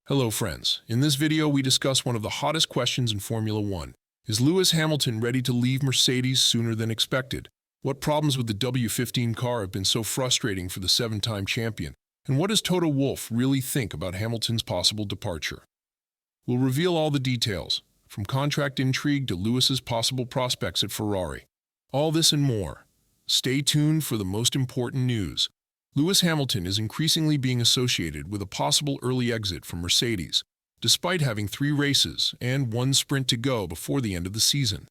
Hello friends, in this video we discuss one of the hottest questions in Formula One. Is Lewis Hamilton ready to leave Mercedes sooner than expected? What problems with the W15 car have been so frustrating for the seven-time champion? And what does Toto Wolff really think about Hamilton's possible departure? We'll reveal all the details, from contract intrigue to Lewis's possible prospects at Ferrari. All this and more. Stay tuned for the most important news. Lewis Hamilton is increasingly being associated with a possible early exit from Mercedes, despite having 3 races and 1 sprint to go before the end of the season.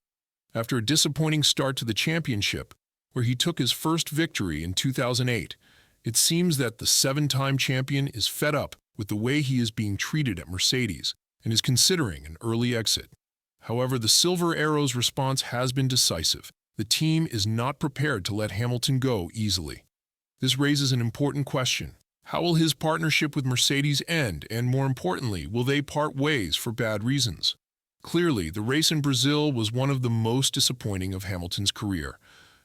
After a disappointing start to the championship, where he took his first victory in 2008, it seems that the 7-time champion is fed up with the way he is being treated at Mercedes and is considering an early exit. However, the Silver Arrow's response has been decisive. The team is not prepared to let Hamilton go easily. This raises an important question. How will his partnership with Mercedes end, and more importantly, will they part ways for bad reasons? Clearly, the race in Brazil was one of the most disappointing of Hamilton's career.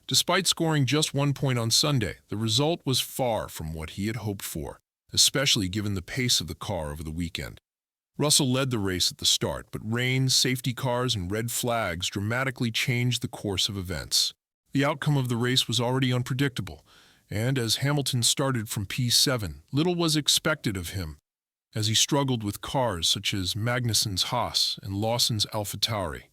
Despite scoring just 1 point on Sunday, the result was far from what he had hoped for, especially given the pace of the car over the weekend. Russell led the race at the start, but rain, safety cars, and red flags dramatically changed the course of events. The outcome of the race was already unpredictable, and as Hamilton started from P7, little was expected of him, as he struggled with cars such as Magnussen's Haas and Lawson's AlphaTauri.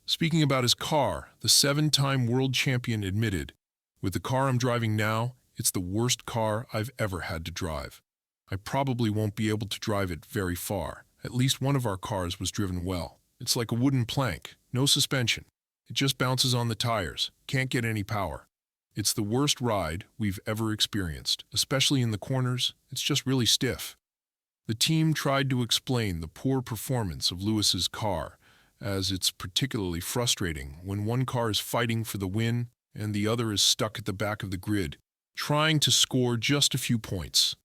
Speaking about his car, the 7-time world champion admitted, "With the car I'm driving now, it's the worst car I've ever had to drive. I probably won't be able to drive it very far. At least one of our cars was driven well. It's like a wooden plank, no suspension. It just bounces on the tires, can't get any power. It's the worst ride we've ever experienced, especially in the corners. It's just really stiff." The team tried to explain the poor performance of Lewis's car, as it's particularly frustrating when one car is fighting for the win and the other is stuck at the back of the grid, trying to score just a few points.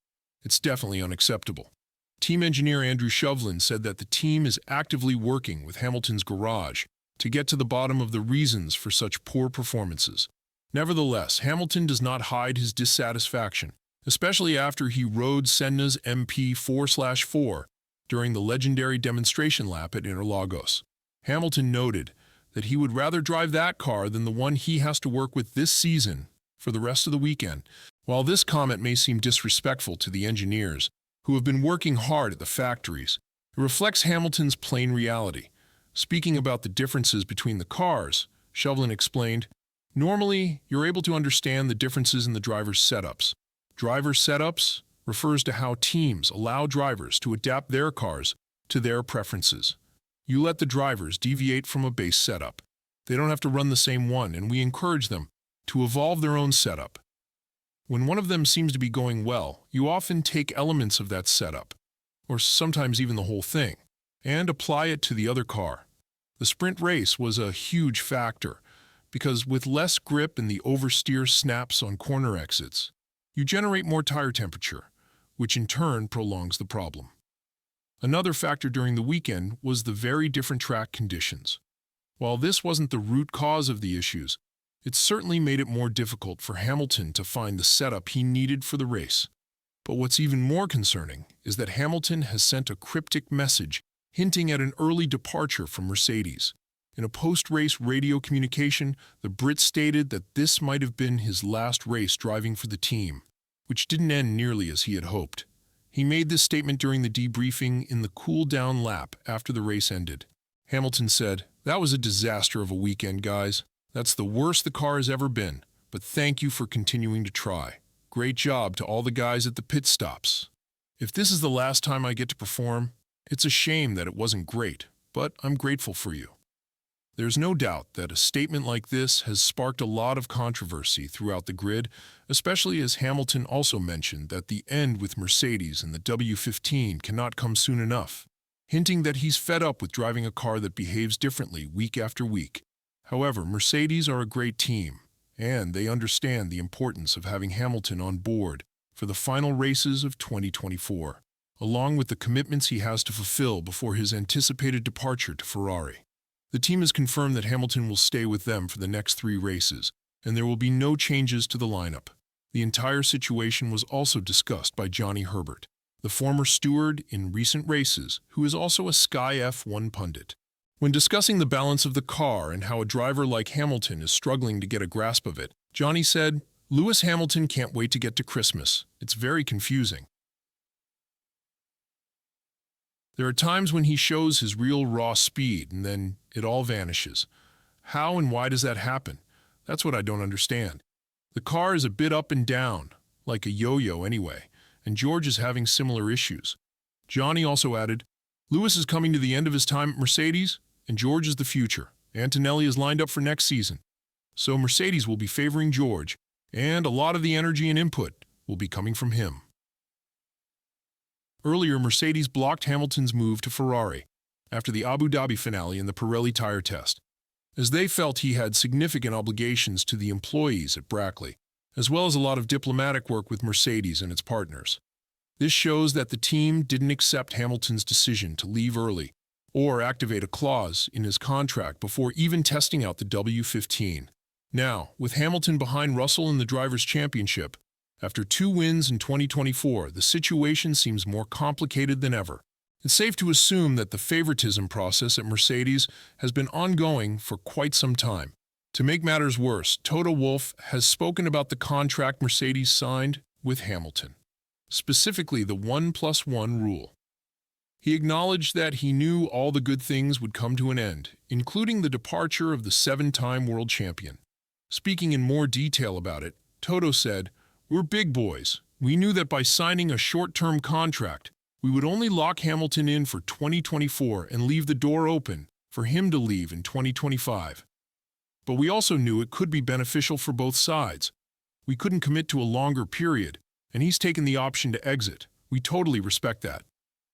It's definitely unacceptable. Team engineer Andrew Shovlin said that the team is actively working with Hamilton's garage to get to the bottom of the reasons for such poor performances. Nevertheless, Hamilton does not hide his dissatisfaction, especially after he rode Senna's MP4/4 during the legendary demonstration lap at Interlagos. Hamilton noted that he would rather drive that car than the one he has to work with this season for the rest of the weekend. While this comment may seem disrespectful to the engineers, who have been working hard at the factories, it reflects Hamilton's plain reality. Speaking about the differences between the cars, Shovlin explained, "Normally, you're able to understand the differences in the driver's setups. Driver setups refers to how teams allow drivers to adapt their cars to their preferences. You let the drivers deviate from a base setup. They don't have to run the same one, and we encourage them to evolve their own setup. When one of them seems to be going well, you often take elements of that setup, or sometimes even the whole thing, and apply it to the other car." The sprint race was a huge factor, because with less grip and the oversteer snaps on corner exits, you generate more tire temperature, which in turn prolongs the problem. Another factor during the weekend was the very different track conditions. While this wasn't the root cause of the issues, it certainly made it more difficult for Hamilton to find the setup he needed for the race. But what's even more concerning is that Hamilton has sent a cryptic message hinting at an early departure from Mercedes. In a post-race radio communication, the Brit stated that this might have been his last race driving for the team, which didn't end nearly as he had hoped. He made this statement during the debriefing in the cool-down lap after the race ended. Hamilton said, "That was a disaster of a weekend, guys. That's the worst the car has ever been, but thank you for continuing to try. Great job to all the guys at the pit stops. If this is the last time I get to perform, it's a shame that it wasn't great, but I'm grateful for you." There's no doubt that a statement like this has sparked a lot of controversy throughout the grid, especially as Hamilton also mentioned that the end with Mercedes and the W15 cannot come soon enough, hinting that he's fed up with driving a car that behaves differently week after week. However, Mercedes are a great team, and they understand the importance of having Hamilton on board for the final races of 2024, along with the commitments he has to fulfill before his anticipated departure to Ferrari. The team has confirmed that Hamilton will stay with them for the next 3 races, and there will be no changes to the lineup. The entire situation was also discussed by Johnny Herbert, the former steward in recent races, who is also a Sky F1 pundit. When discussing the balance of the car and how a driver like Hamilton is struggling to get a grasp of it, Johnny said, "Lewis Hamilton can't wait to get to Christmas. It's very confusing. There are times when he shows his real raw speed and then it all vanishes. How and why does that happen? That's what I don't understand. The car is a bit up and down, like a yo-yo anyway, and George is having similar issues." Johnny also added, "Lewis is coming to the end of his time at Mercedes, and George is the future. Antonelli is lined up for next season. So Mercedes will be favoring George, and a lot of the energy and input will be coming from him." Earlier, Mercedes blocked Hamilton's move to Ferrari after the Abu Dhabi finale and the Pirelli tire test, as they felt he had significant obligations to the employees at Brackley, as well as a lot of diplomatic work with Mercedes and its partners. This shows that the team didn't accept Hamilton's decision to leave early or activate a clause in his contract before even testing out the W15. Now, with Hamilton behind Russell in the Drivers' Championship, after 2 wins in 2024, the situation seems more complicated than ever. It's safe to assume that the favoritism process at Mercedes has been ongoing for quite some time. To make matters worse, Toto Wolff has spoken about the contract Mercedes signed with Hamilton, specifically the 1+1 rule. He acknowledged that he knew all the good things would come to an end, including the departure of the 7-time world champion. Speaking in more detail about it, Toto said, "We're big boys. We knew that by signing a short-term contract, we would only lock Hamilton in for 2024 and leave the door open for him to leave in 2025. But we also knew it could be beneficial for both sides. We couldn't commit to a longer period, and he's taken the option to exit. We totally respect that.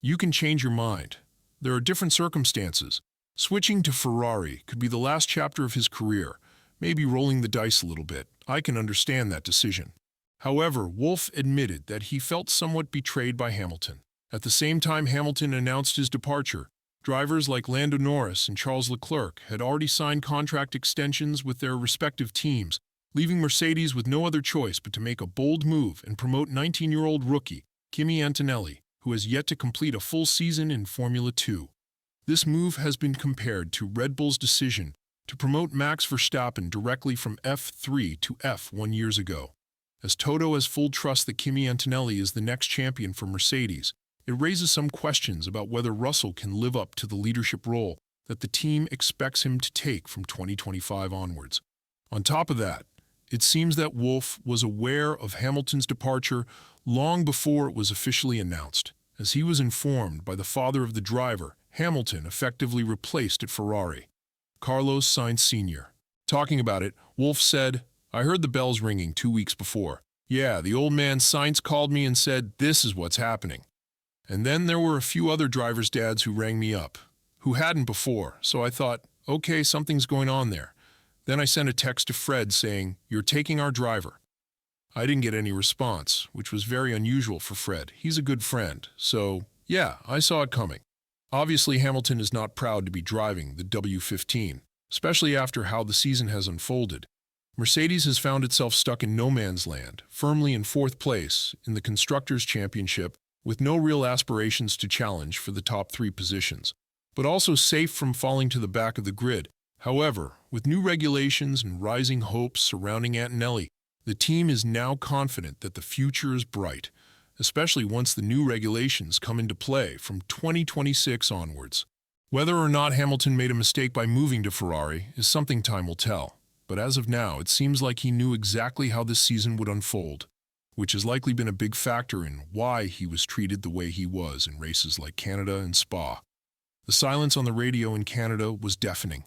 You can change your mind. There are different circumstances. Switching to Ferrari could be the last chapter of his career, maybe rolling the dice a little bit. I can understand that decision." However, Wolff admitted that he felt somewhat betrayed by Hamilton. At the same time Hamilton announced his departure, drivers like Lando Norris and Charles Leclerc had already signed contract extensions with their respective teams, leaving Mercedes with no other choice but to make a bold move and promote 19-year-old rookie Kimi Antonelli, who has yet to complete a full season in Formula 2. This move has been compared to Red Bull's decision to promote Max Verstappen directly from F3 to F1 years ago. As Toto has full trust that Kimi Antonelli is the next champion for Mercedes, it raises some questions about whether Russell can live up to the leadership role that the team expects him to take from 2025 onwards. On top of that, it seems that Wolff was aware of Hamilton's departure long before it was officially announced. As he was informed by the father of the driver, Hamilton effectively replaced at Ferrari, Carlos Sainz Sr. Talking about it, Wolff said, "I heard the bells ringing 2 weeks before. Yeah, the old man Sainz called me and said, 'This is what's happening.' And then there were a few other drivers' dads who rang me up, who hadn't before, so I thought, okay, something's going on there. Then I sent a text to Fred saying, 'You're taking our driver.' I didn't get any response, which was very unusual for Fred. He's a good friend, so yeah, I saw it coming." Obviously, Hamilton is not proud to be driving the W15, especially after how the season has unfolded. Mercedes has found itself stuck in no man's land, firmly in 4th place in the Constructors' Championship, with no real aspirations to challenge for the top 3 positions, but also safe from falling to the back of the grid. However, with new regulations and rising hopes surrounding Antonelli, the team is now confident that the future is bright, especially once the new regulations come into play from 2026 onwards. Whether or not Hamilton made a mistake by moving to Ferrari is something time will tell, but as of now, it seems like he knew exactly how this season would unfold, which has likely been a big factor in why he was treated the way he was in races like Canada and Spa. The silence on the radio in Canada was deafening,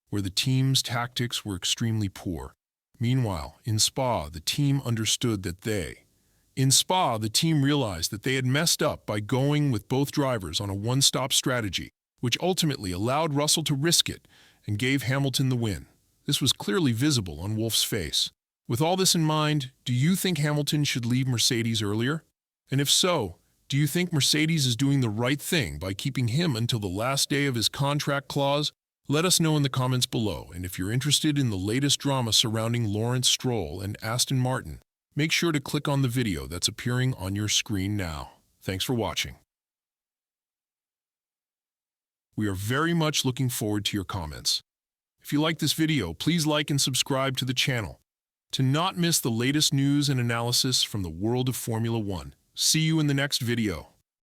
where the team's tactics were extremely poor. Meanwhile, in Spa, the team understood that the team realized that they had messed up by going with both drivers on a one-stop strategy, which ultimately allowed Russell to risk it and gave Hamilton the win. This was clearly visible on Wolff's face. With all this in mind, do you think Hamilton should leave Mercedes earlier? And if so, do you think Mercedes is doing the right thing by keeping him until the last day of his contract clause? Let us know in the comments below, and if you're interested in the latest drama surrounding Lawrence Stroll and Aston Martin, make sure to click on the video that's appearing on your screen now. Thanks for watching. We are very much looking forward to your comments. If you like this video, please like and subscribe to the channel to not miss the latest news and analysis from the world of Formula One. See you in the next video.